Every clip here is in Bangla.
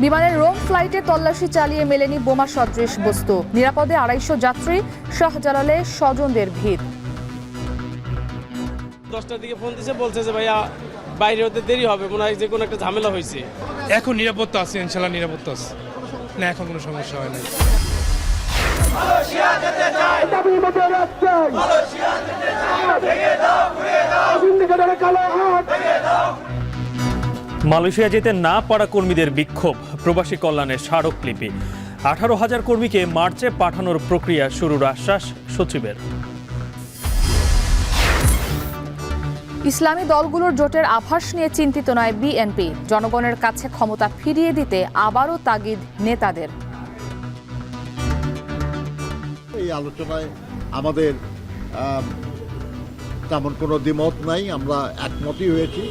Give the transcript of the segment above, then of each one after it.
বিমানের রোম ফ্লাইটে তল্লাশি চালিয়ে মেলেনি বোমা সদৃশ বস্তু। নিরাপদে 250 যাত্রী, শাহজালালে স্বজনদের ভিড়। 10টার দিকে ফোন দিয়েছে, বলছে যে ভাইয়া বাইরে হতে দেরি হবে, মনে হয় যে কোনো একটা ঝামেলা হয়েছে। এখন নিরাপত্তা আছে, ইনশাল্লাহ নিরাপত্তা আছে, না এখন কোনো সমস্যা হয় না। মালয়েশিয়া যেতে না পারা কর্মীদের বিক্ষোভ, প্রবাসী কল্যাণে স্মারকলিপি। 18,000 কর্মীকে মার্চে পাঠানোর প্রক্রিয়া শুরুর আশ্বাস সচিবের। ইসলামী দলগুলোর জোটের আভাস নিয়ে চিন্তিত নয় বিএনপি। জনগণের কাছে ক্ষমতা ফিরিয়ে দিতে আবারও তাগিদ নেতাদের। এই আলোচনায় আমাদের তেমন কোনো দ্বিমত নাই, আমরা একমতই হয়েছি।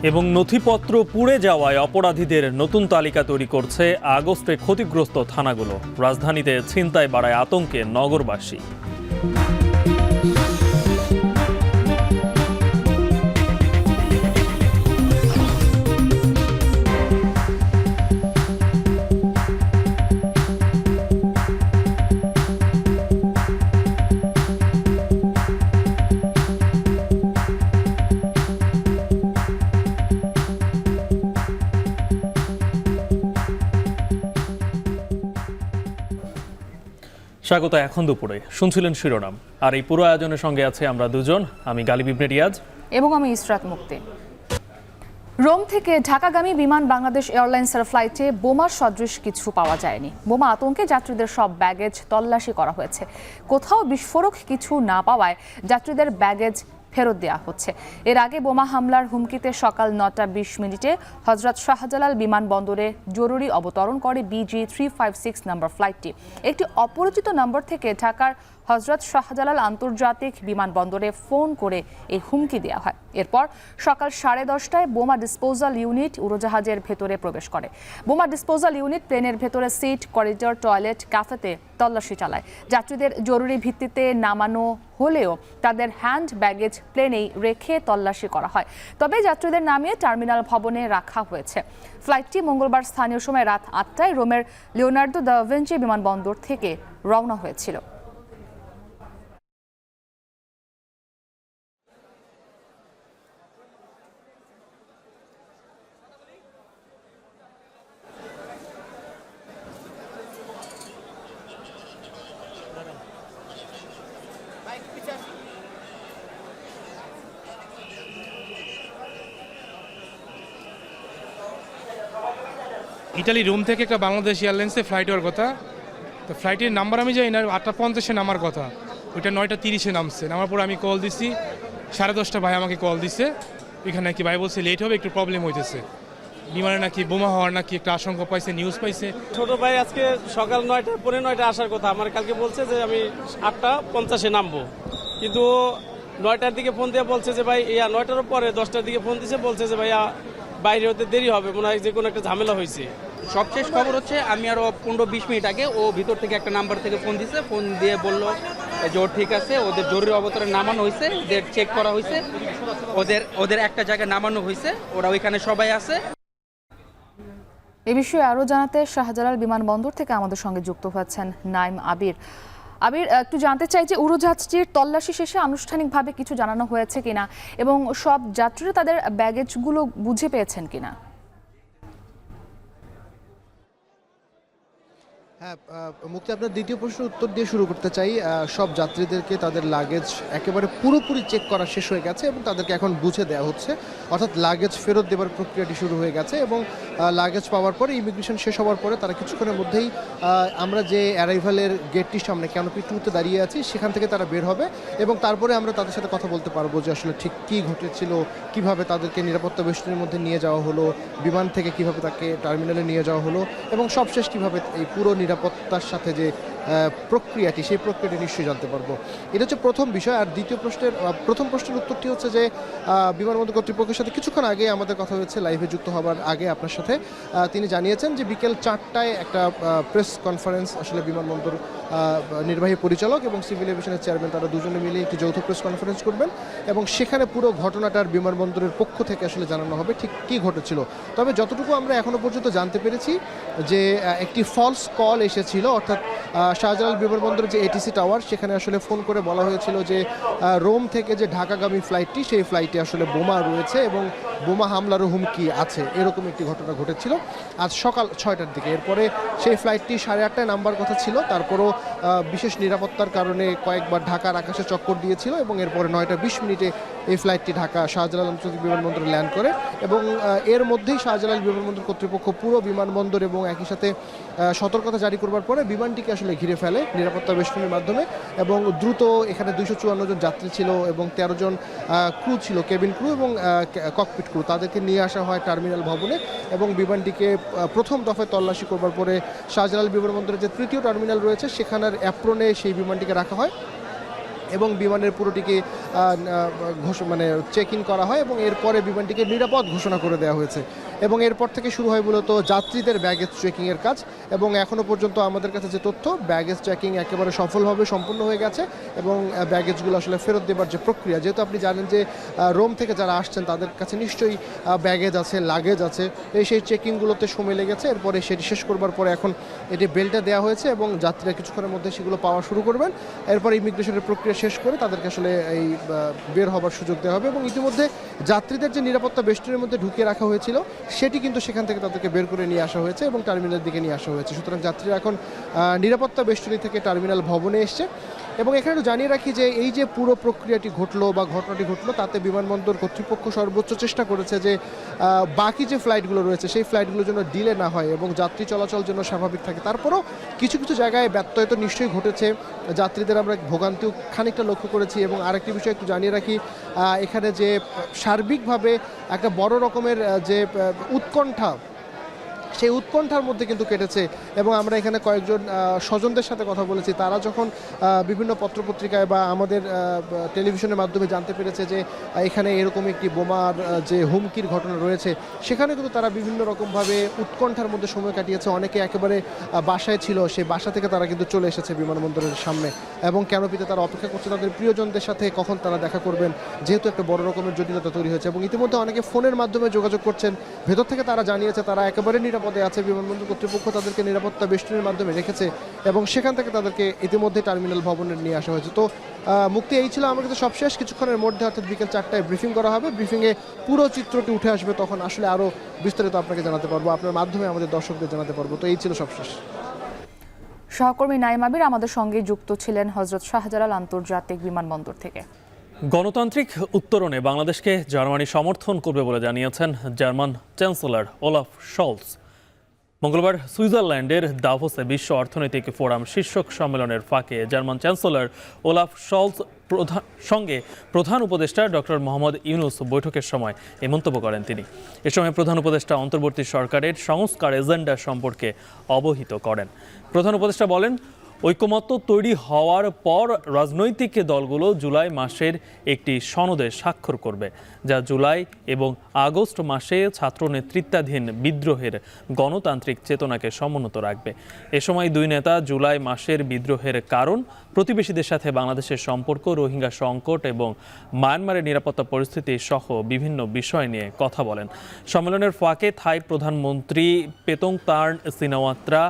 এবং নথিপত্র পুড়ে যাওয়ায় অপরাধীদের নতুন তালিকা তৈরি করছে আগস্টে ক্ষতিগ্রস্ত থানাগুলো। রাজধানীতে ছিনতাই বাড়ায় আতঙ্কে নগরবাসী। স্বাগত। এখন দুপুরে শুনছিলেন শিরোনাম, আর এই পুরো আয়োজনের সঙ্গে আছে আমরা দুজন, আমি গালিব ইবনে রিয়াজ এবং আমি ইসরাত মুক্তি। রোম থেকে ঢাকাগামী বিমান বাংলাদেশ এয়ারলাইন্সের ফ্লাইটে বোমা সদৃশ কিছু পাওয়া যায়নি। বোমা আতঙ্কে যাত্রীদের সব ব্যাগেজ তল্লাশি করা হয়েছে। কোথাও বিস্ফোরক কিছু না পাওয়ায় যাত্রীদের ব্যাগেজ ফেরত দেওয়া হচ্ছে। এর আগে বোমা হামলার হুমকিতে সকাল 9টা 20 মিনিটে হযরত শাহজালাল বিমানবন্দরে জরুরি অবতরণ করে BG356 নম্বর ফ্লাইটটি। একটি অপরিচিত নম্বর থেকে ঢাকার হযরত শাহজালাল আন্তর্জাতিক বিমানবন্দরে ফোন করে এই হুমকি দেওয়া হয়। এরপর সকাল 10:30টায় বোমা ডিসপোজাল ইউনিট উড়োজাহাজের ভেতরে প্রবেশ করে। বোমা ডিসপোজাল ইউনিট প্লেনের ভেতরে সিট, করিডর, টয়লেট, ক্যাফেতে তল্লাশি চালায়। যাত্রীদের জরুরি ভিত্তিতে নামানো হলেও তাদের হ্যান্ড ব্যাগেজ প্লেনেই রেখে তল্লাশি করা হয়। তবে যাত্রীদের নামিয়ে টার্মিনাল ভবনে রাখা হয়েছে। ফ্লাইটটি মঙ্গলবার স্থানীয় সময় রাত 8টায় রোমের লিওনার্দো দা ভিঞ্চি বিমানবন্দর থেকে রওনা হয়েছিল। ইটালি রোম থেকে একটা বাংলাদেশ এয়ারলাইন্সে ফ্লাইট হওয়ার কথা, তো ফ্লাইটের নাম্বার আমি জানি না, 8:50-এ নামার কথা, ওইটা 9:30-এ নামছে। নামার পর আমি কল দিছি, 10:30 ভাই আমাকে কল দিছে, এখানে নাকি ভাই বলছে লেট হবে, একটু প্রবলেম হইতেছে, বিমানে নাকি বোমা হওয়ার নাকি একটা আশঙ্কা পাইছে, নিউজ পাইছে। ছোট ভাই আজকে সকাল 9টা 9:45 আসার কথা, আমার কালকে বলছে যে আমি 8:50-এ নামবো, কিন্তু 9টার দিকে ফোন দিয়ে বলছে যে ভাই 9টার পরে 10টার দিকে ফোন দিয়েছে, বলছে যে ভাইয়া বাইরে হতে দেরি হবে, মনে হয় যে কোনো একটা ঝামেলা হয়েছে। সবশেষ খবর হচ্ছে আমি আরো 15-20 মিনিট আগে ও ভিতর থেকে একটা নাম্বার থেকে ফোন দিছে, ফোন দিয়ে বললো যে ও ঠিক আছে, ওদের জরুরি অবতরণে নামানো হয়েছে, ওদের চেক করা হয়েছে, ওদের একটা জায়গায় নামানো হয়েছে, ওরা ওইখানে সবাই আছে। এ বিষয়ে আরও জানাতে শাহজালাল বিমানবন্দর থেকে আমাদের সঙ্গে যুক্ত হয়েছেন নাইম আবির। আবির, একটু জানতে চাই যে উড়োজাহাজটির তল্লাশি শেষে আনুষ্ঠানিকভাবে কিছু জানানো হয়েছে কিনা এবং সব যাত্রীরা তাদের ব্যাগেজগুলো বুঝে পেয়েছেন কিনা? হ্যাঁ মুক্তি, আপনার দ্বিতীয় প্রশ্নের উত্তর দিয়ে শুরু করতে চাই। সব যাত্রীদেরকে তাদের লাগেজ একেবারে পুরোপুরি চেক করা শেষ হয়ে গেছে এবং তাদেরকে এখন বুঝে দেওয়া হচ্ছে, অর্থাৎ লাগেজ ফেরত দেওয়ার প্রক্রিয়াটি শুরু হয়ে গেছে। এবং লাগেজ পাওয়ার পরে ইমিগ্রেশন শেষ হওয়ার পরে তারা কিছুক্ষণের মধ্যেই আমরা যে অ্যারাইভালের গেটটির সামনে ক্যানোপি 2-তে দাঁড়িয়ে আছি সেখান থেকে তারা বের হবে এবং তারপরে আমরা তাদের সাথে কথা বলতে পারবো যে আসলে ঠিক কী ঘটেছিল, কিভাবে তাদেরকে নিরাপত্তা বেষ্টনীর মধ্যে নিয়ে যাওয়া হলো, বিমান থেকে কিভাবে তাকে টার্মিনালে নিয়ে যাওয়া হলো এবং সবশেষ কিভাবে এই পুরো নিরাপত্তার সাথে যে প্রক্রিয়াটি, সেই প্রক্রিয়াটি নিশ্চয়ই জানতে পারবো। এটা হচ্ছে প্রথম বিষয়। আর দ্বিতীয় প্রথম প্রশ্নের উত্তরটি হচ্ছে যে বিমানবন্দর কর্তৃপক্ষের সাথে কিছুক্ষণ আগে আমাদের কথা হয়েছে, লাইভে যুক্ত হবার আগে আপনার সাথে। তিনি জানিয়েছেন যে বিকেল 4টায় একটা প্রেস কনফারেন্স আসলে বিমানবন্দর নির্বাহী পরিচালক এবং সিভিল এভিয়েশনের চেয়ারম্যান তারা দুজনে মিলে একটি যৌথ প্রেস কনফারেন্স করবেন এবং সেখানে পুরো ঘটনাটার বিমানবন্দরের পক্ষ থেকে আসলে জানানো হবে ঠিক কী ঘটেছিল। তবে যতটুকু আমরা এখনো পর্যন্ত জানতে পেরেছি যে একটি ফলস কল এসেছিল, অর্থাৎ শাহজালাল বিমানবন্দরের যে এটিসি টাওয়ার সেখানে আসলে ফোন করে বলা হয়েছিল যে রোম থেকে যে ঢাকাগামী ফ্লাইটটি সেই ফ্লাইটে আসলে বোমা রয়েছে এবং বোমা হামলারও হুমকি আছে, এরকম একটি ঘটনা ঘটেছিল আজ সকাল 6টার দিকে। এরপরে সেই ফ্লাইটটি 8:30টায় নামবার কথা ছিল, তারপরও বিশেষ নিরাপত্তার কারণে কয়েকবার ঢাকার আকাশে চক্কর দিয়েছিল এবং এরপরে 9:20 এই ফ্লাইটটি ঢাকা শাহজালাল আন্তর্জাতিক বিমানবন্দরে ল্যান্ড করে এবং এর মধ্যেই শাহজালাল বিমানবন্দর কর্তৃপক্ষ পুরো বিমানবন্দর এবং একই সাথে সতর্কতা জারি করবার পরে বিমানটিকে আসলে ঘিরে ফেলে নিরাপত্তা বেষ্টনীর মাধ্যমে এবং দ্রুত এখানে 254 জন যাত্রী ছিল এবং 13 জন ক্রু ছিল, কেবিন ক্রু এবং ককপিট ক্রু, তাদেরকে নিয়ে আসা হয় টার্মিনাল ভবনে এবং বিমানটিকে প্রথম দফায় তল্লাশি করবার পরে শাহজালাল বিমানবন্দরের যে তৃতীয় টার্মিনাল রয়েছে সেখানের অ্যাপ্রনে সেই বিমানটিকে রাখা হয় এবং বিমানের পুরোটিকে মানে চেক ইন করা হয় এবং এরপরে বিমানটিকে নিরাপদ ঘোষণা করে দেওয়া হয়েছে এবং এরপর থেকে শুরু হয় মূলত যাত্রীদের ব্যাগেজ চেকিংয়ের কাজ এবং এখনও পর্যন্ত আমাদের কাছে যে তথ্য, ব্যাগেজ চেকিং একেবারে সফলভাবে সম্পূর্ণ হয়ে গেছে এবং ব্যাগেজগুলো আসলে ফেরত দেবার যে প্রক্রিয়া, যেহেতু আপনি জানেন যে রোম থেকে যারা আসছেন তাদের কাছে নিশ্চয়ই ব্যাগেজ আছে, লাগেজ আছে, সেই চেকিংগুলোতে সময় লেগেছে। এরপরে সেটি শেষ করবার পরে এখন এটি বেল্টে দেওয়া হয়েছে এবং যাত্রীরা কিছুক্ষণের মধ্যে সেগুলো পাওয়া শুরু করবেন। এরপর ইমিগ্রেশনের প্রক্রিয়া শেষ করে তাদেরকে আসলে এই বের হবার সুযোগ দেওয়া হবে এবং ইতিমধ্যে যাত্রীদের যে নিরাপত্তা বেষ্টনীর মধ্যে ঢুকিয়ে রাখা হয়েছিল সেটি কিন্তু সেখান থেকে তাদেরকে বের করে নিয়ে আসা হয়েছে এবং টার্মিনালের দিকে নিয়ে আসা হয়েছে। সুতরাং যাত্রীরা এখন নিরাপত্তা বেষ্টনী থেকে টার্মিনাল ভবনে এসছে এবং এখানে একটু জানিয়ে রাখি যে এই যে পুরো প্রক্রিয়াটি ঘটলো বা ঘটনাটি ঘটলো তাতে বিমানবন্দর কর্তৃপক্ষ সর্বোচ্চ চেষ্টা করেছে যে বাকি যে ফ্লাইটগুলো রয়েছে সেই ফ্লাইটগুলোর জন্য ডিলে না হয় এবং যাত্রী চলাচল যেন স্বাভাবিক থাকে। তারপরেও কিছু কিছু জায়গায় ব্যত্যয় তো নিশ্চয়ই ঘটেছে, যাত্রীদের আমরা ভোগান্তিও খানিকটা লক্ষ্য করেছি এবং আরেকটি বিষয় একটু জানিয়ে রাখি, এখানে যে সার্বিকভাবে একটা বড় রকমের যে উৎকণ্ঠা, সেই উৎকণ্ঠার মধ্যে কিন্তু কেটেছে এবং আমরা এখানে কয়েকজন স্বজনদের সাথে কথা বলেছি। তারা যখন বিভিন্ন পত্রপত্রিকায় বা আমাদের টেলিভিশনের মাধ্যমে জানতে পেরেছে যে এখানে এরকম একটি বোমার যে হুমকির ঘটনা রয়েছে, সেখানে কিন্তু তারা বিভিন্ন রকমভাবে উৎকণ্ঠার মধ্যে সময় কাটিয়েছে। অনেকে একেবারে বাসায় ছিল, সেই বাসা থেকে তারা কিন্তু চলে এসেছে বিমানবন্দরের সামনে এবং ক্যানোপিতে তারা অপেক্ষা করছে তাদের প্রিয়জনদের সাথে কখন তারা দেখা করবেন, যেহেতু একটা বড় রকমের জটিলতা তৈরি হয়েছে এবং ইতিমধ্যে অনেকে ফোনের মাধ্যমে যোগাযোগ করছেন। ভেতর থেকে তারা জানিয়েছে তারা একেবারে নিরাপদে আছে, বিমানবন্দর কর্তৃপক্ষ তাদেরকে নিরাপত্তা বেষ্টনীর মাধ্যমে রেখেছে এবং সেখান থেকে তাদেরকে ইতিমধ্যে টার্মিনাল ভবনে নিয়ে আসা হয়েছে। তো মুক্তি এই ছিল আমার কাছে সবশেষ। কিছুক্ষণের মধ্যে অর্থাৎ বিকেল 4টায় ব্রিফিং করা হবে, ব্রিফিংয়ে পুরো চিত্রটি উঠে আসবে, তখন আসলে আরও বিস্তারিত আপনাকে জানাতে পারবো, আপনার মাধ্যমে আমাদের দর্শকদের জানাতে পারবো। তো এই ছিল সবশেষ। সহকর্মী নাইম আবির আমাদের সঙ্গে যুক্ত ছিলেন হজরত শাহজালাল আন্তর্জাতিক বিমানবন্দর থেকে। গণতান্ত্রিক উত্তরণে বাংলাদেশকে জার্মানি সমর্থন করবে বলে জানিয়েছেন জার্মান চ্যান্সেলর ওলাফ শলস। মঙ্গলবার সুইজারল্যান্ডের দাভোসে বিশ্ব অর্থনৈতিক ফোরাম শীর্ষক সম্মেলনের ফাঁকে জার্মান চ্যান্সেলর ওলাফ শলস সঙ্গে প্রধান উপদেষ্টা ডক্টর মোহাম্মদ ইউনুস বৈঠকের সময় এই মন্তব্য করেন তিনি। এ সময় প্রধান উপদেষ্টা অন্তর্বর্তী সরকারের সংস্কার এজেন্ডা সম্পর্কে অবহিত করেন। প্রধান উপদেষ্টা বলেন, ঐকমত্য তৈরি হওয়ার পর রাজনৈতিক দলগুলো জুলাই মাসের একটি সনদে স্বাক্ষর করবে, যা জুলাই এবং আগস্ট মাসে ছাত্র নেতৃত্বাধীন বিদ্রোহের গণতান্ত্রিক চেতনাকে সমুন্নত রাখবে। এ সময় দুই নেতা জুলাই মাসের বিদ্রোহের কারণ, প্রতিবেশীদের সাথে বাংলাদেশের সম্পর্ক, রোহিঙ্গা সংকট এবং মায়ানমারের নিরাপত্তা পরিস্থিতি সহ বিভিন্ন বিষয় নিয়ে কথা বলেন। সম্মেলনের ফাঁকে থাই প্রধানমন্ত্রী পেতংতার্ন সিনাওয়াত্রা,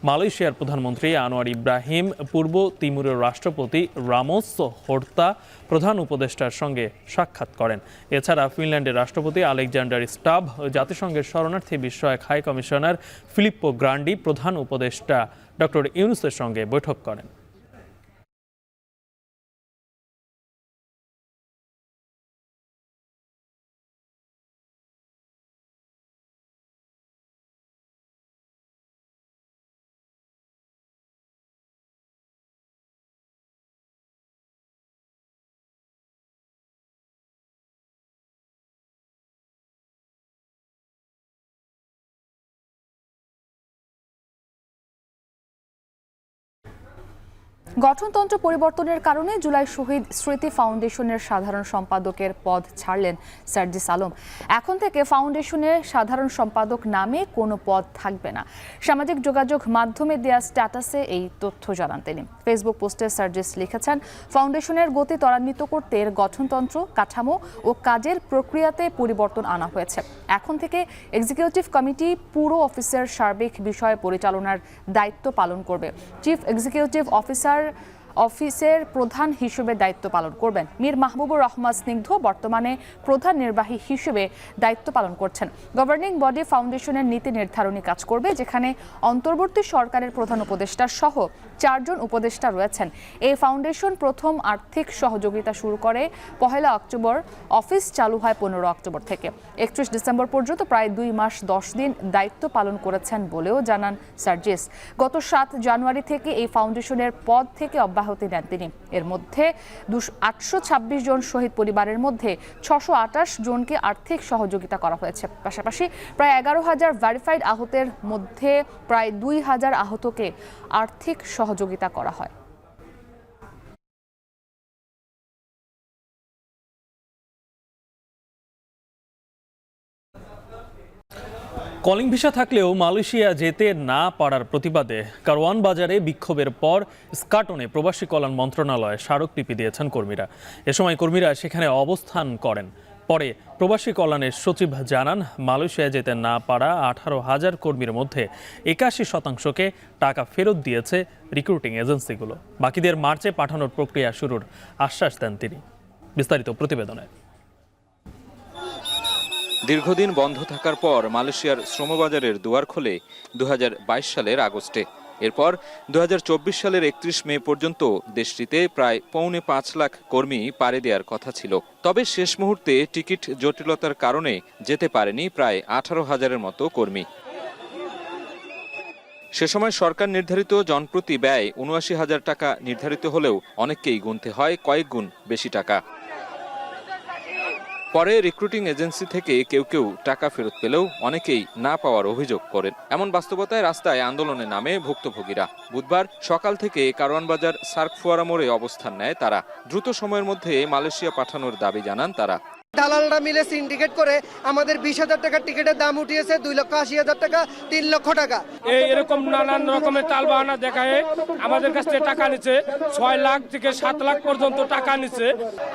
মালয়েশিয়ার প্রধানমন্ত্রী আনোয়ার ইব্রাহিম, পূর্ব তিমুরের রাষ্ট্রপতি রামোস হোর্তা প্রধান উপদেষ্টার সঙ্গে সাক্ষাৎ করেন। এছাড়া ফিনল্যান্ডের রাষ্ট্রপতি আলেকজান্ডার স্টাব, জাতিসংঘের শরণার্থী বিষয়ক হাই কমিশনার ফিলিপ্পো গ্রান্ডি প্রধান উপদেষ্টা ডক্টর ইউনুসের সঙ্গে বৈঠক করেন। গঠনতন্ত্র পরিবর্তনের কারণে জুলাই শহীদ স্মৃতি ফাউন্ডেশনের সাধারণ সম্পাদকের পদ ছাড়লেন সার্জিস আলম। এখন থেকে ফাউন্ডেশনের সাধারণ সম্পাদক নামে কোনো পদ থাকবে না। সামাজিক যোগাযোগ মাধ্যমে দেয়া স্ট্যাটাসে এই তথ্য জানান তিনি। ফেসবুক পোস্টে সার্জিস লিখেছেন, ফাউন্ডেশনের গতি ত্বরান্বিত করতে এর গঠনতন্ত্র, কাঠামো ও কাজের প্রক্রিয়াতে পরিবর্তন আনা হয়েছে। এখন থেকে এক্সিকিউটিভ কমিটি পুরো অফিসের সার্বিক বিষয় পরিচালনার দায়িত্ব পালন করবে। চিফ এক্সিকিউটিভ অফিসের প্রধান হিসেবে দায়িত্ব পালন করবেন। মীর মাহবুবুর রহমান স্নিগ্ধ বর্তমানে প্রধান নির্বাহী হিসেবে দায়িত্ব পালন করছেন। গভর্নিং বডি ফাউন্ডেশনের নীতি নির্ধারণী কাজ করবে, যেখানে অন্তর্বর্তী সরকারের প্রধান উপদেষ্টা সহ 4 জন উপদেষ্টা রয়েছেন। এই ফাউন্ডেশন প্রথম আর্থিক সহযোগিতা শুরু করে 1 অক্টোবর। অফিস চালু হয় 15 অক্টোবর থেকে। 31 ডিসেম্বর পর্যন্ত প্রায় 2 মাস 10 দিন দায়িত্ব পালন করেছেন বলেও জানান সার্জিস। গত 7 জানুয়ারি থেকে এই ফাউন্ডেশনের পদ থেকে অব্যাহতি নেন তিনি। এর মধ্যে 826 জন শহীদ পরিবারের মধ্যে 628 জনকে আর্থিক সহযোগিতা করা হয়েছে। পাশাপাশি প্রায় 11,000 ভেরিফাইড আহতের মধ্যে প্রায় 2,000 আহতকে আর্থিক সহযোগিতা করা হয়। কলিং ভিসা থাকলেও মালয়েশিয়া যেতে না পারার প্রতিবাদে কারওয়ান বাজারে বিক্ষোভের পর স্কাটনে প্রবাসী কল্যাণ মন্ত্রণালয়ে স্মারকলিপি দিয়েছেন কর্মীরা। এ সময় কর্মীরা সেখানে অবস্থান করেন। পরে প্রবাসী কল্যাণের সচিব জানান, মালয়েশিয়া যেতে না পারা 18,000 কর্মীর মধ্যে 81%কে টাকা ফেরত দিয়েছে রিক্রুটিং এজেন্সিগুলো। বাকিদের মার্চে পাঠানোর প্রক্রিয়া শুরুর আশ্বাস দেন তিনি। বিস্তারিত প্রতিবেদনে। দীর্ঘদিন বন্ধ থাকার পর মালয়েশিয়ার শ্রমবাজারের দুয়ার খোলে 2022 সালের আগস্টে। এরপর 2024 সালের 31 মে পর্যন্ত দেশটিতে প্রায় 4.5 লাখ কর্মী পাড়ি দেওয়ার কথা ছিল। তবে শেষ মুহূর্তে টিকিট জটিলতার কারণে যেতে পারেনি প্রায় 18,000-এর মতো কর্মী। সে সময় সরকার নির্ধারিত জনপ্রতি ব্যয় 79,000 টাকা নির্ধারিত হলেও অনেককেই গুনতে হয় কয়েক গুণ বেশি টাকা। পরে রিক্রুটিং এজেন্সি থেকে কেউ কেউ টাকা ফেরত পেলেও অনেকেই না পাওয়ার অভিযোগ করেন। এমন বাস্তবতায় রাস্তায় আন্দোলনে নামে ভুক্তভোগীরা। বুধবার সকাল থেকে কারওয়ান বাজার সার্ক ফোয়ারা মোড়ে অবস্থান নেয় তারা। দ্রুত সময়ের মধ্যে মালয়েশিয়া পাঠানোর দাবি জানান তারা। দালালরা মিলে সিন্ডিকেট করে আমাদের 20,000 টাকার টিকিটের দাম উঠিয়েছে 2,80,000 টাকা, 3 লক্ষ টাকা। এরকম নানান রকমের তালবাহানা দেখায় আমাদের কাছ থেকে টাকা নিচ্ছে। 6 লাখ থেকে 7 লাখ পর্যন্ত টাকা নিচ্ছে।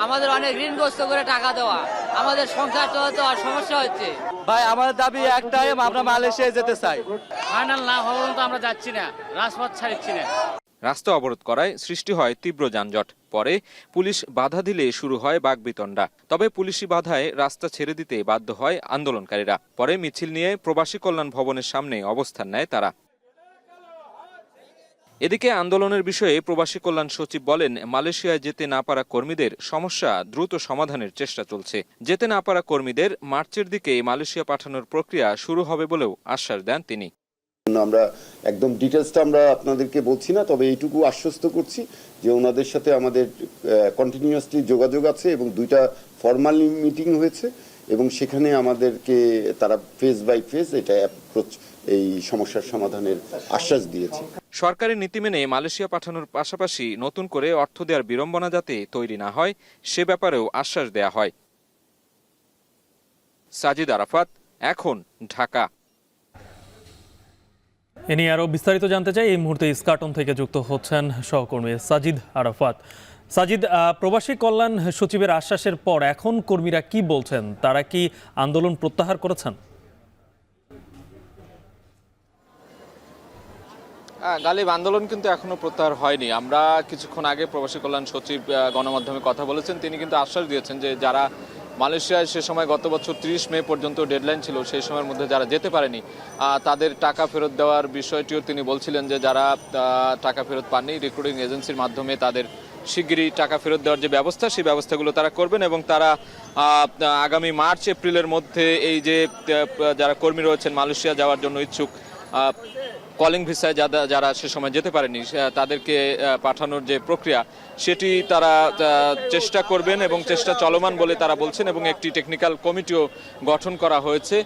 আমাদের অনেক ঋণগ্রস্ত করে টাকা দেওয়া, আমাদের সংসার চালাতে সমস্যা হচ্ছে। ভাই আমাদের দাবি একটাই, আমরা মালয়েশিয়ায় যেতে চাই। ফাইনাল না হওয়া পর্যন্ত আমরা যাচ্ছি না, রাজপথ ছাড়ছি না। রাস্তা অবরোধ করায় সৃষ্টি হয় তীব্র যানজট। পরে পুলিশ বাধা দিলে শুরু হয় বাকবিতণ্ডা। তবে পুলিশি বাধায় রাস্তা ছেড়ে দিতে বাধ্য হয় আন্দোলনকারীরা। পরে মিছিল নিয়ে প্রবাসী কল্যাণ ভবনের সামনে অবস্থান নেয় তারা। এদিকে আন্দোলনের বিষয়ে প্রবাসী কল্যাণ সচিব বলেন, মালয়েশিয়ায় যেতে না পারা কর্মীদের সমস্যা দ্রুত সমাধানের চেষ্টা চলছে। যেতে না পারা কর্মীদের মার্চের দিকে মালয়েশিয়া পাঠানোর প্রক্রিয়া শুরু হবে বলেও আশ্বাস দেন তিনি। আমরা একদম ডিটেলসটা আমরা আপনাদেরকে বলছি না, তবে এইটুকু আশ্বস্ত করছি যে ওনাদের সাথে আমাদের কন্টিনিউয়াসলি যোগাযোগ আছে এবং 2টা ফর্মাল মিটিং হয়েছে এবং সেখানে আমাদেরকে তারা ফেজ বাই ফেজ এটা অ্যাপ্রোচ এই সমস্যার সমাধানের আশ্বাস দিয়েছে। সরকারি নীতি মেনে মালয়েশিয়া পাঠানোর পাশাপাশি নতুন করে অর্থ দেওয়ার বিড়ম্বনা যাতে তৈরি না হয় সে ব্যাপারেও আশ্বাস দেয়া হয়। সাজিদ আরাফাত, এখন, ঢাকা। এ নিয়ে আরও বিস্তারিত জানতে চাই এই মুহূর্তে স্কাটন থেকে যুক্ত হচ্ছেন সহকর্মী সাজিদ আরাফাত। সাজিদ, প্রবাসী কল্যাণ সচিবের আশ্বাসের পর এখন কর্মীরা কি বলছেন? তারা কি আন্দোলন প্রত্যাহার করেছেন? গালিব, আন্দোলন কিন্তু এখনো প্রত্যাহার হয়নি। আমরা কিছুক্ষণ আগে প্রবাসী কল্যাণ সচিব গণমাধ্যমে কথা বলেছেন। তিনি কিন্তু আশ্বাস দিয়েছেন যে যারা মালয়েশিয়ায় সে সময় গত বছর 30 মে পর্যন্ত ডেডলাইন ছিল, সেই সময়ের মধ্যে যারা যেতে পারেনি তাদের টাকা ফেরত দেওয়ার বিষয়টিও তিনি বলছিলেন যে যারা টাকা ফেরত পাননি রিক্রুটিং এজেন্সির মাধ্যমে তাদের শিগগিরই টাকা ফেরত দেওয়ার যে ব্যবস্থা, সেই ব্যবস্থাগুলো তারা করবেন এবং তারা আগামী মার্চ এপ্রিলের মধ্যে এই যে যারা কর্মী রয়েছেন মালয়েশিয়া যাওয়ার জন্য ইচ্ছুক কলিং ভিসায় যারা সে সময় যেতে পারেনি তাদেরকে পাঠানোর যে প্রক্রিয়া সেটি তারা চেষ্টা করবেন এবং চেষ্টা চলমান বলে তারা বলছেন, এবং একটি টেকনিক্যাল কমিটিও গঠন করা হয়েছে।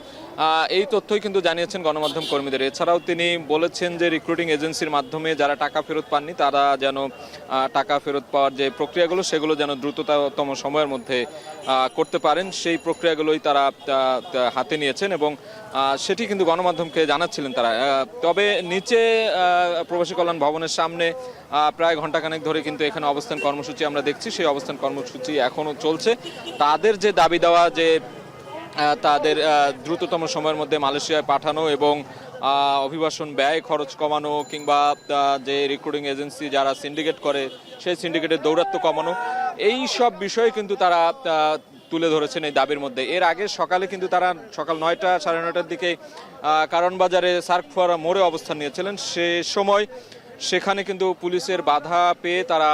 এই তথ্যই কিন্তু জানিয়েছেন গণমাধ্যম কর্মীদের। এছাড়াও তিনি বলেছেন যে রিক্রুটিং এজেন্সির মাধ্যমে যারা টাকা ফেরত পাননি তারা যেন টাকা ফেরত পাওয়ার যে প্রক্রিয়াগুলো সেগুলো যেন দ্রুততম সময়ের মধ্যে করতে পারেন, সেই প্রক্রিয়াগুলোই তারা হাতে নিয়েছেন এবং সেটি কিন্তু গণমাধ্যমকে জানাচ্ছিলেন তারা। তবে নিচে প্রবাসী কল্যাণ ভবনের সামনে প্রায় ঘণ্টাখানেক ধরে কিন্তু এখানে অবস্থান কর্মসূচি আমরা দেখছি, সেই অবস্থান কর্মসূচি এখনও চলছে। তাদের যে দাবি দেওয়া যে তাদের দ্রুততম সময়ের মধ্যে মালয়েশিয়ায় পাঠানো এবং অভিবাসন ব্যয় খরচ কমানো, কিংবা যে রিক্রুটিং এজেন্সি যারা সিন্ডিকেট করে সেই সিন্ডিকেটের দৌরাত্ম্য কমানো, এই সব বিষয়ে কিন্তু তারা তুলে ধরেছেন এই দাবির মধ্যে। এর আগে সকালে কিন্তু তারা সকাল 9টা সাড়ে 9টার দিকে কারণ বাজারে সার্ক ফোয়ারা মোড়ে অবস্থান নিয়েছিলেন। সে সময় সেখানে কিন্তু পুলিশের বাধা পেয়ে তারা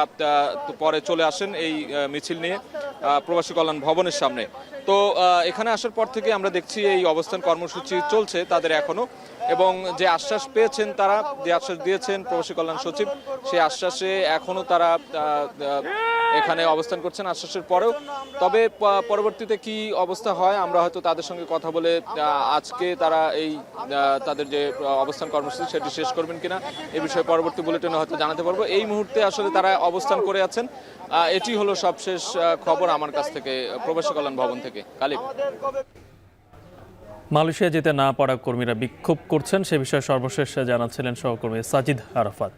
পরে চলে আসেন এই মিছিল নিয়ে প্রবাসী কল্যাণ ভবনের সামনে। তো এখানে আসার পর থেকে আমরা দেখছি এই অবস্থান কর্মসূচি চলছে তাদের এখনো, এবং যে আশ্বাস পেয়েছেন তারা, যে আশ্বাস দিয়েছেন প্রবাসী কল্যাণ সচিব, সেই আশ্বাসে এখনো তারা এখানে অবস্থান করছেন আশ্বাসের পরেও। তবে পরবর্তীতে কি অবস্থা হয় আমরা হয়তো তাদের সঙ্গে কথা বলে আজকে তারা এই তাদের যে অবস্থান কর্মসূচি সেটি শেষ করবেন কিনা এ বিষয়ে পরবর্তী বুলেটিনে হয়তো জানাতে পারবো। এই মুহূর্তে আসলে তারা অবস্থান করে আছেন। এটি হলো সবশেষ খবর আমার কাছ থেকে প্রবাসী কল্যাণ ভবন থেকে। কালিব। মালয়েশিয়া যেতে না পারা কর্মীরা বিক্ষোভ করছেন, সে বিষয়ে সর্বশেষ জানাচ্ছিলেন সহকর্মী সাজিদ আরাফাত।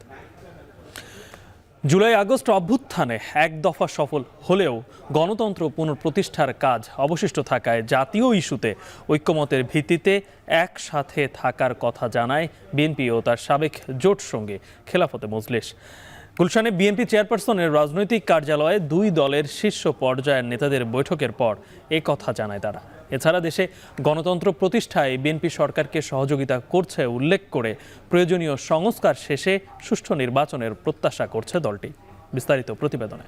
জুলাই আগস্ট অভ্যুত্থানে এক দফা সফল হলেও গণতন্ত্র পুনঃপ্রতিষ্ঠার কাজ অবশিষ্ট থাকায় জাতীয় ইস্যুতে ঐক্যমতের ভিত্তিতে একসাথে থাকার কথা জানায় বিএনপি ও তার সাবেক জোট সঙ্গী খেলাফতে মজলিস। গুলশানে বিএনপি চেয়ারপারসনের রাজনৈতিক কার্যালয়ে দুই দলের শীর্ষ পর্যায়ের নেতাদের বৈঠকের পর এ কথা জানায় তারা। এছাড়া দেশে গণতন্ত্র প্রতিষ্ঠায় বিএনপি সরকারকে সহযোগিতা করছে উল্লেখ করে প্রয়োজনীয় সংস্কার শেষে সুষ্ঠু নির্বাচনের প্রত্যাশা করছে দলটি। বিস্তারিত প্রতিবেদনে।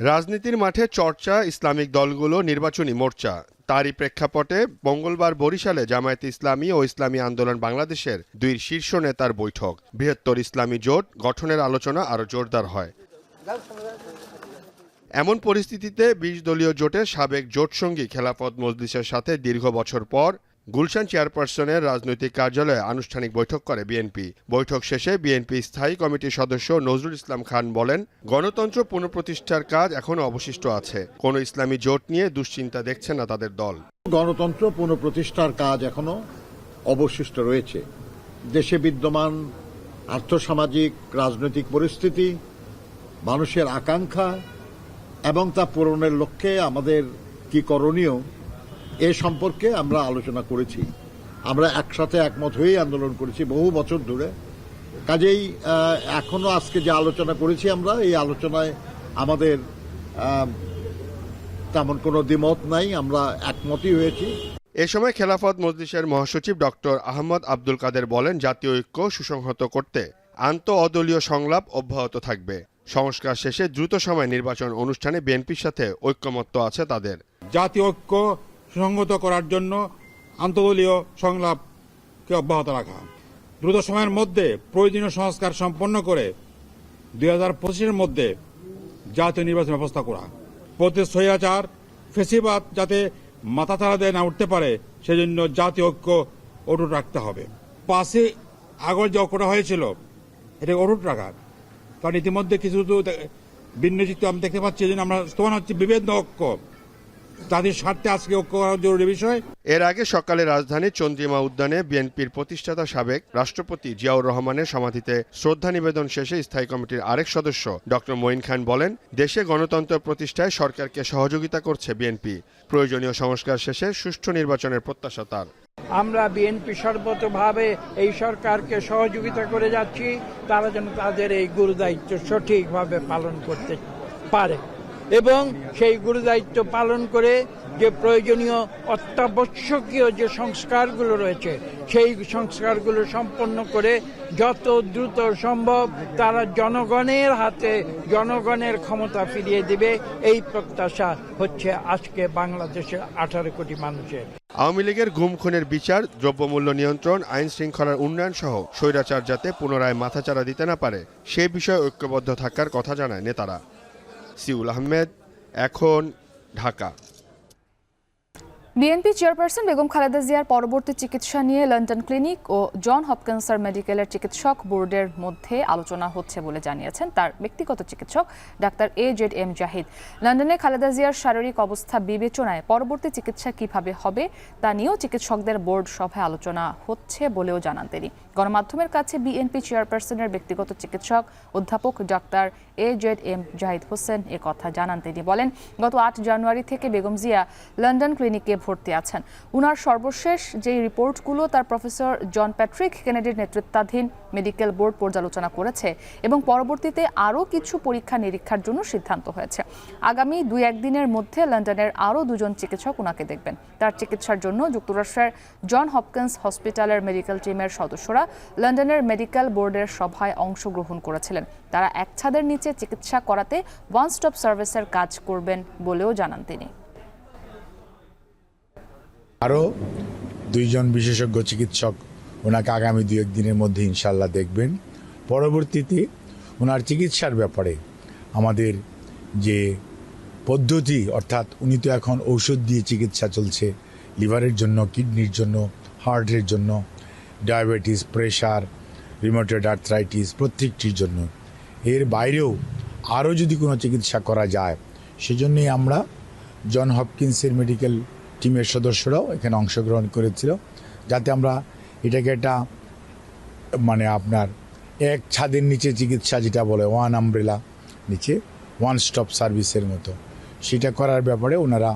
রাজনীতির মাঠে চর্চা ইসলামিক দলগুলো নির্বাচনী মোর্চা। তারই প্রেক্ষাপটে মঙ্গলবার বরিশালে জামায়াতে ইসলামী ও ইসলামী আন্দোলন বাংলাদেশের দুই শীর্ষ নেতার বৈঠক। বৃহত্তর ইসলামী জোট গঠনের আলোচনা আরও জোরদার হয়। এমন পরিস্থিতিতে 20 দলীয় জোটের সাবেক জোট সঙ্গী খেলাফত মজলিসের সাথে দীর্ঘ বছর পর গুলশান চেয়ারপারসনের রাজনৈতিক কার্যালয়ে আনুষ্ঠানিক বৈঠক করে বিএনপি। বৈঠক শেষে বিএনপি স্থায়ী কমিটির সদস্য নজরুল ইসলাম খান বলেন, গণতন্ত্র পুনঃপ্রতিষ্ঠার কাজ এখনো অবশিষ্ট আছে। কোনো ইসলামী জোট নিয়ে দুশ্চিন্তা দেখছে না তাদের দল। গণতন্ত্র পুনঃপ্রতিষ্ঠার কাজ এখনো অবশিষ্ট রয়েছে। দেশে বিদ্যমান আর্থসামাজিক রাজনৈতিক পরিস্থিতি, মানুষের আকাঙ্ক্ষা এবং তা পূরণের লক্ষ্যে আমাদের কি করণীয় এ সম্পর্কে আমরা আলোচনা করেছি। আমরা একসাথে একমত হয়েই আন্দোলন করেছি বহু বছর ধরে। কাজেই এখনো আজকে যে আলোচনা করেছি আমরা, এই আলোচনায় আমাদের তেমন কোনো দ্বিমত নাই, আমরা একমতই হয়েছি। এ সময় খেলাফত মজলিসের মহাসচিব ডক্টর আহমদ আব্দুল কাদের বলেন, জাতীয় ঐক্য সুসংহত করতে আন্তঃদলীয় সংলাপ অব্যাহত থাকবে। সংস্কার শেষে দ্রুত সময় নির্বাচন অনুষ্ঠানে বিএনপির সাথে ঐক্যমত্য আছে তাদের। জাতীয় ঐক্য সুসংহত করার জন্য আন্তঃদলীয় সংলাপকে অব্যাহত রাখা, দ্রুত সময়ের মধ্যে প্রয়োজনীয় সংস্কার সম্পন্ন করে 2025-এর মধ্যে জাতীয় নির্বাচন ব্যবস্থা করা, প্রত্যেক স্বৈরাচার ফেসিবাদ যাতে মাথাচাড়া দিয়ে না উঠতে পারে সেজন্য জাতীয় ঐক্য অটুট রাখতে হবে। 5 আগস্ট যে ঐক্যটা হয়েছিল এটা অটুট রাখা, কারণ ইতিমধ্যে কিছু ভিন্নচিত্ত আমি দেখতে পাচ্ছি। এই জন্য আমরা স্তমান হচ্ছে বিভিন্ন ঐক্য, তাদের স্বার্থে আজকে ঐক্য করা জরুরি বিষয়। এর আগে সকালে রাজধানীর চন্দ্রিমা উদ্যানে বিএনপির প্রতিষ্ঠাতা সাবেক রাষ্ট্রপতি জিয়াউর রহমানের সমাধিতে শ্রদ্ধা নিবেদন শেষে স্থায়ী কমিটির আরেক সদস্য ডক্টর মঈন খান বলেন, দেশে গণতন্ত্র প্রতিষ্ঠায় সরকারকে সহযোগিতা করছে বিএনপি। প্রয়োজনীয় সংস্কার শেষে সুষ্ঠু নির্বাচনের প্রত্যাশা তার। আমরা বিএনপি সর্বতভাবে এই সরকারকে সহযোগিতা করে যাচ্ছি, তারা যেন তাদের এই গুরুদায়িত্ব সঠিকভাবে পালন করতে পারে এবং সেই গুরুদায়িত্ব পালন করে যে প্রয়োজনীয় অত্যাবশ্যকীয় যে সংস্কারগুলো রয়েছে সেই সংস্কারগুলো সম্পন্ন করে যত দ্রুত সম্ভব তারা জনগণের হাতে জনগণের ক্ষমতা ফিরিয়ে দিবে, এই প্রত্যাশা হচ্ছে আজকে বাংলাদেশের 18 কোটি মানুষের। আওয়ামী লীগের গুম খুনের বিচার, দ্রব্যমূল্য নিয়ন্ত্রণ, আইন শৃঙ্খলার উন্নয়ন সহ স্বৈরাচার যাতে পুনরায় মাথাচাড়া দিতে না পারে সে বিষয়ে ঐক্যবদ্ধ থাকার কথা জানায় নেতারা। সিউল আহমেদ, এখন, ঢাকা। বিএনপি চেয়ারপারসন বেগম খালেদা জিয়ার পরবর্তী চিকিৎসা নিয়ে লন্ডন ক্লিনিক ও জন হপকিন্স মেডিকেলের চিকিৎসক বোর্ডের মধ্যে আলোচনা হচ্ছে বলে জানিয়েছেন তার ব্যক্তিগত চিকিৎসক ডাক্তার AJM জাহিদ। লন্ডনে খালেদা জিয়ার শারীরিক অবস্থা বিবেচনায় পরবর্তী চিকিৎসা কিভাবে হবে তা নিয়েও চিকিৎসকদের বোর্ড সভায় আলোচনা হচ্ছে বলেও জানান তিনি। গণমাধ্যমের কাছে বিএনপি চেয়ারপারসনের ব্যক্তিগত চিকিৎসক অধ্যাপক ডাক্তার AJM জাহিদ হোসেন এ কথা জানান। তিনি বলেন, গত 8 জানুয়ারি থেকে বেগম জিয়া লন্ডন ক্লিনিকে ভর্তি আছেন। উনার সর্বশেষ যে রিপোর্টগুলো তার প্রফেসর জন প্যাট্রিক কেনেডির নেতৃত্বাধীন মেডিকেল বোর্ড পর্যালোচনা করেছে এবং পরবর্তীতে আরও কিছু পরীক্ষা নিরীক্ষার জন্য সিদ্ধান্ত হয়েছে। আগামী 2-1 দিনের মধ্যে লন্ডনের আরও 2 জন চিকিৎসক উনাকে দেখবেন। তার চিকিৎসার জন্য যুক্তরাষ্ট্রের জন হপকিন্স হসপিটালের মেডিকেল টিমের সদস্যরা লন্ডনের মেডিকেল বোর্ডের সভায় অংশগ্রহণ করেছিলেন। তারা এক ছাদের নিচে চিকিৎসা করাতে ওয়ান স্টপ সার্ভিসের কাজ করবেন বলেও জানান তিনি। আরও 2 জন বিশেষজ্ঞ চিকিৎসক ওনাকে আগামী 2-1 দিনের মধ্যে ইনশাল্লাহ দেখবেন। পরবর্তীতে ওনার চিকিৎসার ব্যাপারে আমাদের যে পদ্ধতি, অর্থাৎ উনি তো এখন ঔষধ দিয়ে চিকিৎসা চলছে লিভারের জন্য, কিডনির জন্য, হার্টের জন্য, ডায়াবেটিস, প্রেশার, রিউমেটয়েড আর্থ্রাইটিস প্রত্যেকটির জন্য। এর বাইরেও আরও যদি কোনো চিকিৎসা করা যায় সেজন্যই আমরা জন হপকিন্সের মেডিকেল টিমের সদস্যরাও এখানে অংশগ্রহণ করেছিল, যাতে আমরা এটাকে একটা আপনার এক ছাদের নিচে চিকিৎসা যেটা বলে ওয়ান আমব্রেলা নিচে ওয়ান স্টপ সার্ভিসের মতো সেটা করার ব্যাপারে ওনারা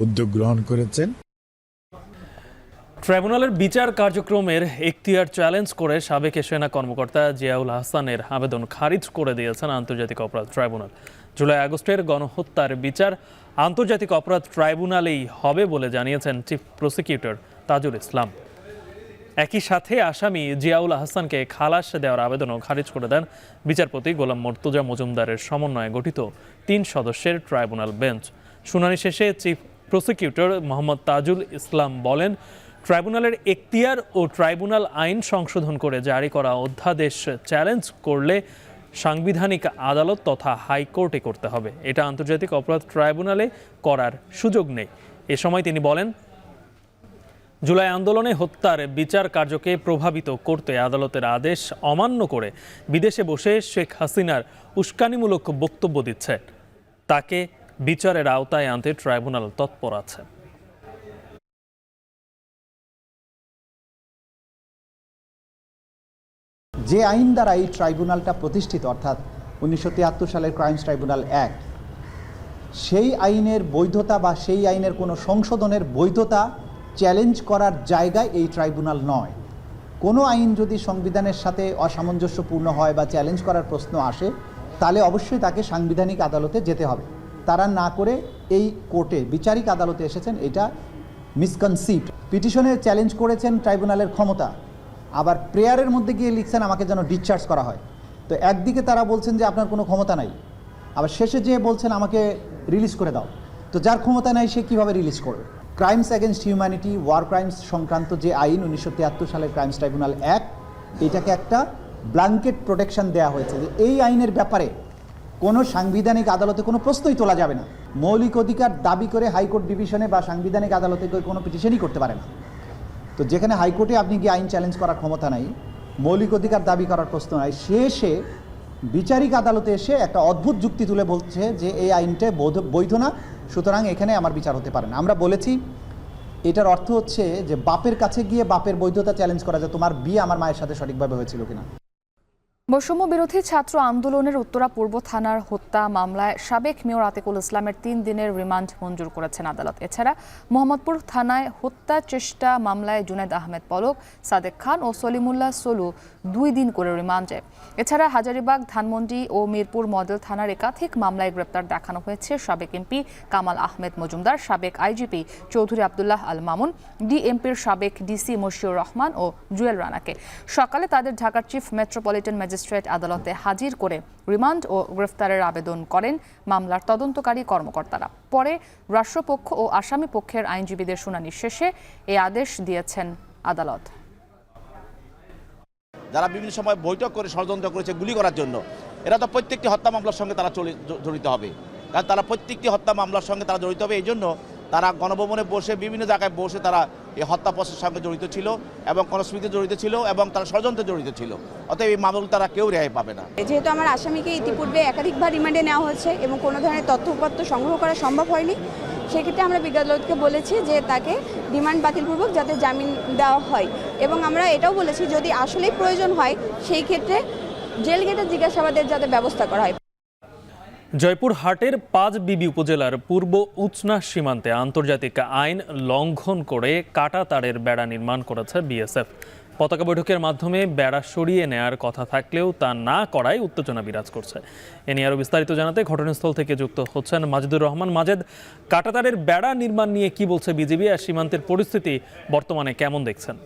উদ্যোগ গ্রহণ করেছেন। ট্রাইব্যুনালের বিচার কার্যক্রমের এখতিয়ার চ্যালেঞ্জ করে সাবেক সেনা কর্মকর্তা জিয়াউল আহসানের আবেদন খারিজ করে দিয়েছেন আন্তর্জাতিক অপরাধ ট্রাইব্যুনাল। জুলাই-আগস্টের গণহত্যার বিচার আন্তর্জাতিক অপরাধ ট্রাইব্যুনালেই হবে বলে জানিয়েছেন চিফ প্রসিকিউটর তাজুল ইসলাম। একই সাথে আসামি জিয়াউল আহসানকে খালাস দেওয়ার আবেদনও খারিজ করে দেন বিচারপতি গোলাম মর্তুজা মজুমদারের সমন্বয়ে গঠিত 3 সদস্যের ট্রাইব্যুনাল বেঞ্চ। শুনানি শেষে চিফ প্রসিকিউটর মোহাম্মদ তাজুল ইসলাম বলেন, ট্রাইব্যুনালের এখতিয়ার ও ট্রাইব্যুনাল আইন সংশোধন করে জারি করা অধ্যাদেশ চ্যালেঞ্জ করলে সাংবিধানিক আদালত তথা হাইকোর্টে করতে হবে। এটা আন্তর্জাতিক অপরাধ ট্রাইব্যুনালে করার সুযোগ নেই। এ সময় তিনি বলেন, জুলাই আন্দোলনে হত্যার বিচার কার্যকে প্রভাবিত করতে আদালতের আদেশ অমান্য করে বিদেশে বসে শেখ হাসিনার উস্কানিমূলক বক্তব্য দিচ্ছে, তাকে বিচারের আওতায় আনতে ট্রাইব্যুনাল তৎপর আছে। যে আইন দ্বারা এই ট্রাইব্যুনালটা প্রতিষ্ঠিত, অর্থাৎ 1973 সালের ক্রাইমস ট্রাইব্যুনাল অ্যাক্ট, সেই আইনের বৈধতা বা সেই আইনের কোনো সংশোধনের বৈধতা চ্যালেঞ্জ করার জায়গায় এই ট্রাইব্যুনাল নয়। কোনো আইন যদি সংবিধানের সাথে অসামঞ্জস্যপূর্ণ হয় বা চ্যালেঞ্জ করার প্রশ্ন আসে, তাহলে অবশ্যই তাকে সাংবিধানিক আদালতে যেতে হবে। তারা না করে এই কোর্টে বিচারিক আদালতে এসেছেন, এটা মিসকনসিপ্ট। পিটিশনে চ্যালেঞ্জ করেছেন ট্রাইব্যুনালের ক্ষমতা, আবার প্রেয়ারের মধ্যে গিয়ে লিখছেন আমাকে যেন ডিসচার্জ করা হয়। তো একদিকে তারা বলছেন যে আপনার কোনো ক্ষমতা নাই, আবার শেষে যেয়ে বলছেন আমাকে রিলিজ করে দাও। তো যার ক্ষমতা নাই সে কীভাবে রিলিজ করবে? Crimes against humanity, war crimes সংক্রান্ত যে আইন 1973 সালের ক্রাইমস ট্রাইব্যুনাল অ্যাক্ট, এটাকে একটা ব্ল্যাঙ্কেট প্রোটেকশন দেওয়া হয়েছে যে এই আইনের ব্যাপারে কোনো সাংবিধানিক আদালতে কোনো প্রশ্নই তোলা যাবে না। মৌলিক অধিকার দাবি করে হাইকোর্ট ডিভিশনে বা সাংবিধানিক আদালতে কোনো পিটিশনই করতে পারে না। তো যেখানে হাইকোর্টে আপনি গিয়ে আইন চ্যালেঞ্জ করার ক্ষমতা নাই, মৌলিক অধিকার দাবি করার প্রশ্ন নাই, সে বিচারিক আদালতে এসে একটা অদ্ভুত যুক্তি তুলে বলছে যে এই আইনটা বৈধ না, সুতরাং এখানে আমার বিচার হতে পারে না। আমরা বলেছি এটার অর্থ হচ্ছে যে বাপের কাছে গিয়ে বাপের বৈধতা চ্যালেঞ্জ করা যায়, তোমার বিয়ে আমার মায়ের সাথে সঠিকভাবে হয়েছিল কিনা। বৈষম্য বিরোধী ছাত্র আন্দোলনের উত্তরা পূর্ব থানার হত্যা মামলায় সাবেক মেয়র আতিকুল ইসলামের 3 দিনের রিমান্ড মঞ্জুর করেছেন আদালত। এছাড়া মোহাম্মদপুর থানায় হত্যা চেষ্টা মামলায় জুনেদ আহমেদ পলক, সাদেক খান ও সলিমুল্লাহ সলু 2 দিন করে রিমান্ডে। এছাড়া হাজারীবাগ, ধানমন্ডি ও মিরপুর মডেল থানার একাধিক মামলায় গ্রেপ্তার দেখানো হয়েছে সাবেক এমপি কামাল আহমেদ মজুমদার, সাবেক আইজিপি চৌধুরী আবদুল্লাহ আল মামুন, ডিএমপির সাবেক ডিসি মশিউর রহমান ও জুয়েল রানাকে। সকালে তাদের ঢাকার চিফ মেট্রোপলিটন ম্যাজিস্ট্রেট ম্যাজিস্ট্রেট আদালতে হাজির করে রিমান্ড ও গ্রেফতারের আবেদন করেন মামলার তদন্তকারী কর্মকর্তারা। পরে রাষ্ট্রপক্ষ ও আসামি পক্ষের আইনজীবীদের শুনানি শেষে এই আদেশ দিয়েছেন আদালত। যারা বিভিন্ন সময় বৈঠক করে ষড়যন্ত্র করেছে গুলি করার জন্য, এরা তো প্রত্যেকটি হত্যা মামলার সঙ্গে তারা জড়িত হবে, কারণ তারা প্রত্যেকটি হত্যা মামলার সঙ্গে তারা জড়িত হবে। এই জন্য তারা গণভবনে বসে বিভিন্ন জায়গায় বসে তারা এই হত্যা প্রসেসের সঙ্গে জড়িত ছিল এবং কনস্পিরেসিতে জড়িত ছিল এবং তারা ষড়যন্ত্রে জড়িত ছিল। অতএব এই মামলা তারা কেউ রেহাই পাবে না। যেহেতু আমার আসামিকে ইতিপূর্বে একাধিকবার রিমান্ডে নেওয়া হয়েছে এবং কোনো ধরনের তথ্যপত্র সংগ্রহ করা সম্ভব হয়নি, সেক্ষেত্রে আমরা বিজ্ঞান আদালতকে বলেছি যে তাকে রিমান্ড বাতিলপূর্বক যাতে জামিন দেওয়া হয়, এবং আমরা এটাও বলেছি যদি আসলেই প্রয়োজন হয় সেই ক্ষেত্রে জেল গেটে জিজ্ঞাসাবাদের যাতে ব্যবস্থা করা হয়। জয়পুরহাটের ৫ বিবি উপজেলার পূর্ব উচনা সীমান্তে আন্তর্জাতিক আইন লঙ্ঘন করে কাটা তারের বেড়া নির্মাণ করেছে বিএসএফ। পতাকা বৈঠকের মাধ্যমে বেড়া সরিয়ে নেয়ার কথা থাকলেও তা না করায় উত্তেজনা বিরাজ করছে। এ নিয়ে আরও বিস্তারিত জানাতে ঘটনাস্থল থেকে যুক্ত হচ্ছেন মাজেদুর রহমান। মাজেদ, কাটাতারের বেড়া নির্মাণ নিয়ে কি বলছে বিজিবি আর সীমান্তের পরিস্থিতি বর্তমানে কেমন দেখছেন?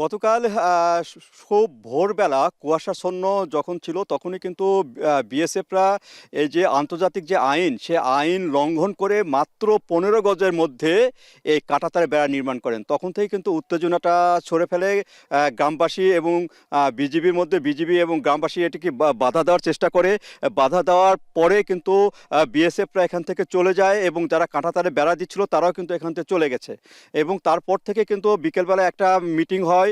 গতকাল খুব ভোরবেলা কুয়াশাচ্ছন্ন যখন ছিল তখনই কিন্তু বিএসএফরা এই যে আন্তর্জাতিক যে আইন, সে আইন লঙ্ঘন করে মাত্র 15 গজের মধ্যে এই কাঁটাতার বেড়া নির্মাণ করেন। তখন থেকে কিন্তু উত্তেজনাটা ছড়ে ফেলে গ্রামবাসী এবং বিজিবির মধ্যে। বিজিবি এবং গ্রামবাসী এটিকে বাধা দেওয়ার চেষ্টা করে। বাধা দেওয়ার পরে কিন্তু বিএসএফরা এখান থেকে চলে যায় এবং যারা কাঁটাতারে বেড়া দিচ্ছিল তারাও কিন্তু এখান থেকে চলে গেছে। এবং তারপর থেকে কিন্তু বিকেলবেলা একটা মিটিং হয়,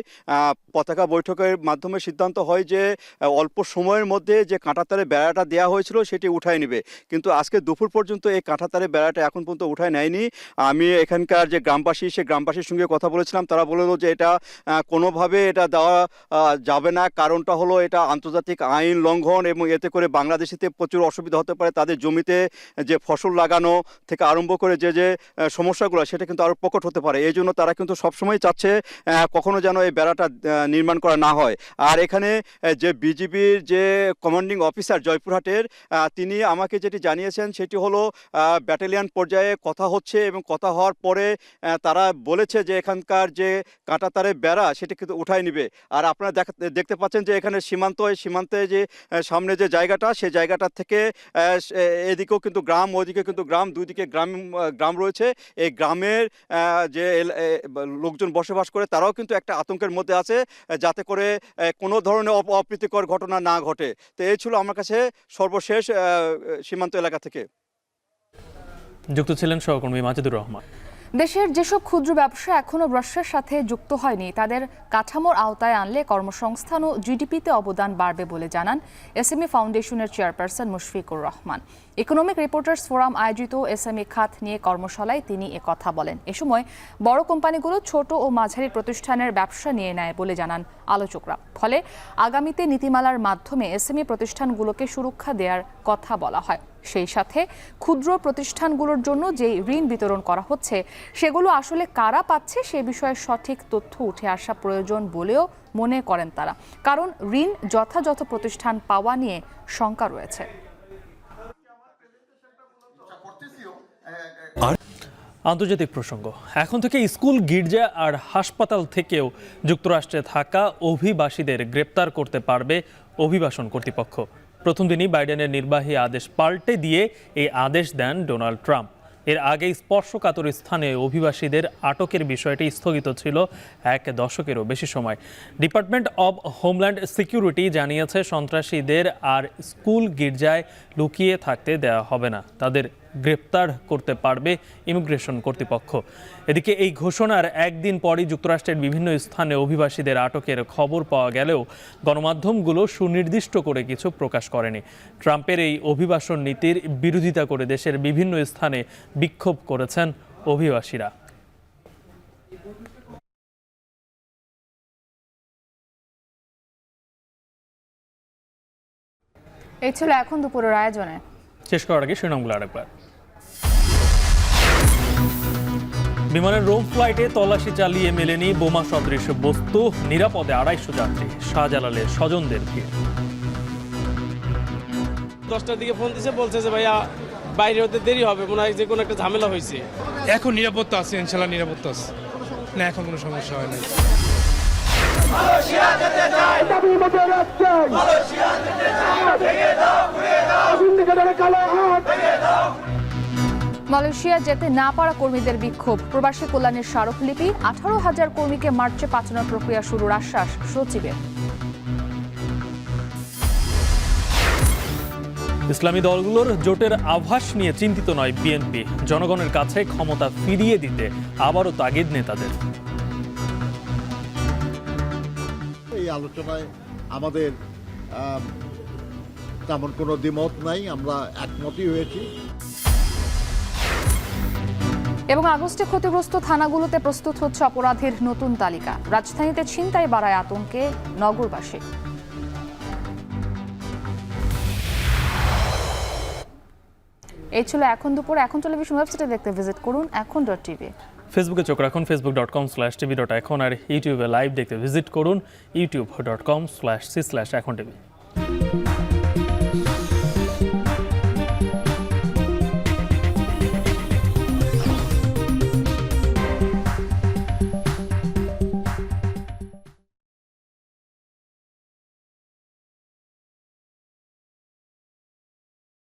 পতাকা বৈঠকের মাধ্যমে সিদ্ধান্ত হয় যে অল্প সময়ের মধ্যে যে কাঁটাতারে বেড়াটা দেওয়া হয়েছিল সেটি উঠায় নেবে। কিন্তু আজকে দুপুর পর্যন্ত এই কাঁটাতারে বেড়াটা এখন পর্যন্ত উঠায় নেয়নি। আমি এখানকার যে গ্রামবাসী, সে গ্রামবাসীর সঙ্গে কথা বলেছিলাম, তারা বলল যে এটা কোনোভাবে এটা দেওয়া যাবে না। কারণটা হলো এটা আন্তর্জাতিক আইন লঙ্ঘন এবং এতে করে বাংলাদেশিতে প্রচুর অসুবিধা হতে পারে। তাদের জমিতে যে ফসল লাগানো থেকে আরম্ভ করে যে সমস্যাগুলো সেটা কিন্তু আরও প্রকট হতে পারে। এই জন্য তারা কিন্তু সবসময় চাচ্ছে কখনো যেন এই বেড়াটা নির্মাণ করা না হয়। আর এখানে যে বিজিবির যে কমান্ডিং অফিসার জয়পুরহাটের, তিনি আমাকে যেটি জানিয়েছেন সেটি হলো ব্যাটালিয়ন পর্যায়ে কথা হচ্ছে এবং কথা হওয়ার পরে তারা বলেছে যে এখানকার যে কাঁটাতারের বেড়া সেটি কিন্তু উঠায় নিবে। আর আপনারা দেখতে পাচ্ছেন যে এখানে সীমান্তে যে সামনে যে জায়গাটা, সেই জায়গাটার থেকে এদিকেও কিন্তু গ্রাম, ওইদিকে কিন্তু গ্রাম, দুই দিকে গ্রাম রয়েছে। এই গ্রামের যে লোকজন বসবাস করে তারাও কিন্তু একটা আতঙ্কের মধ্যে আছে যাতে করে কোনো ধরনের অপ্রীতিকর ঘটনা না ঘটে। তো এই ছিল আমার কাছে সর্বশেষ সীমান্ত এলাকা থেকে। যুক্ত ছিলেন সহকর্মী মাজেদুর রহমান। দেশের যেসব ক্ষুদ্র ব্যবসা এখনো রাষ্ট্রের সাথে যুক্ত হয়নি তাদের কাঠামোর আওতায় আনলে কর্মসংস্থান ও জিডিপিতে অবদান বাড়বে বলে জানান এসএমই ফাউন্ডেশনের chairperson Mushfiqur Rahman. Economic reporters forum আয়োজিত এসএমই খাত নিয়ে কর্মশালায় তিনি একথা বলেন। এ সময় বড় কোম্পানিগুলো ছোট ও মাঝারি প্রতিষ্ঠানের ব্যবসা নিয়ে নেয় বলে জানান আলোচকরা। ফলে আগামীতে নীতিমালার মাধ্যমে এসএমই প্রতিষ্ঠানগুলোকে সুরক্ষা দেওয়ার কথা বলা হয়। সেই সাথে ক্ষুদ্র প্রতিষ্ঠানগুলোর জন্য যে ঋণ বিতরণ করা হচ্ছে সেগুলো আসলে কারা পাচ্ছে সে বিষয়ে সঠিক তথ্য উঠে আসা প্রয়োজন বলেও মনে করেন তারা, কারণ ঋণ যথাযথ প্রতিষ্ঠান পাওয়া নিয়ে শঙ্কা রয়েছে। আন্তর্জাতিক প্রসঙ্গ। এখন থেকে স্কুল, গির্জা আর হাসপাতাল থেকেও যুক্তরাষ্ট্রে থাকা অভিবাসীদের গ্রেপ্তার করতে পারবে অভিবাসন কর্তৃপক্ষ। প্রথম দিনই বাইডেনের নির্বাহী আদেশ পাল্টে দিয়ে এই আদেশ দেন ডোনাল্ড ট্রাম্প। এর আগে স্পর্শকাতর স্থানে অভিবাসীদের আটকের বিষয়টি স্থগিত ছিল 1 দশকেরও বেশি সময়। ডিপার্টমেন্ট অব হোমল্যান্ড সিকিউরিটি জানিয়েছে সন্ত্রাসীদের আর স্কুল, গির্জায় লুকিয়ে থাকতে দেওয়া হবে না, তাদের গ্রেপ্তার করতে পারবে ইমিগ্রেশন কর্তৃপক্ষ। এদিকে এই ঘোষণার একদিন পরই যুক্তরাষ্ট্রের বিভিন্ন স্থানে অভিবাসীদের আটকের খবর পাওয়া গেলেও গণমাধ্যমগুলো সুনির্দিষ্ট করে কিছু প্রকাশ করেনি। ট্রাম্পের এই অভিবাসন নীতির বিরোধিতা করে দেশের বিভিন্ন স্থানে বিক্ষোভ করেছেন অভিবাসীরা। এই ছিল এখন দুপুরের আয়োজনে। শেষ করার আগে শিরোনামগুলো আরেকবার। বিমানের রোম ফ্লাইটে তল্লাশি চালিয়ে মেলেনি বোমা সদৃশ বস্তু, নিরাপদে 250 যাত্রী, শাহজালালের স্বজনদের ভিড়। 10টার দিকে ফোন দিছে, বলছে যে ভাইয়া বাইরে হতে দেরি হবে, মনে হয় যে কোনো একটা ঝামেলা হয়েছে। এখন নিরাপত্তা আছে, ইনশাল্লাহ নিরাপত্তা আছে, না এখন কোনো সমস্যা হয় না। মালয়েশিয়া যেতে না পারা কর্মীদের বিক্ষোভ, প্রবাসী কল্যাণের স্মারকলিপি, 18,000 কর্মীকে মার্চে পাঠানোর প্রক্রিয়া শুরুর আশ্বাস সচিবের। ইসলামী দলগুলোর জোটের আভাস নিয়ে চিন্তিত নয় বিএনপি, জনগণের কাছে ক্ষমতা ফিরিয়ে দিতে আবারও তাগিদ নেতাদের। এই আলোচনায় আমাদের তেমন কোনো দ্বিমত নাই, আমরা একমতই হয়েছি। এবং আগস্টে ক্ষতিগ্রস্ত থানাগুলোতে প্রস্তুত হচ্ছে অপরাধের নতুন তালিকা, রাজধানীতে ছিনতাই বাড়ায় আতঙ্কে নগরবাসী। এই ছিল এখন দুপুর। এখন টেলিভিশন ওয়েবসাইটে দেখতে ভিজিট করুন এখন.tv। ফেসবুকে চোখ রাখুন facebook.com/tv.এখন, আর ইউটিউবে লাইভ দেখতে ভিজিট করুন youtube.com/c/এখন.tv।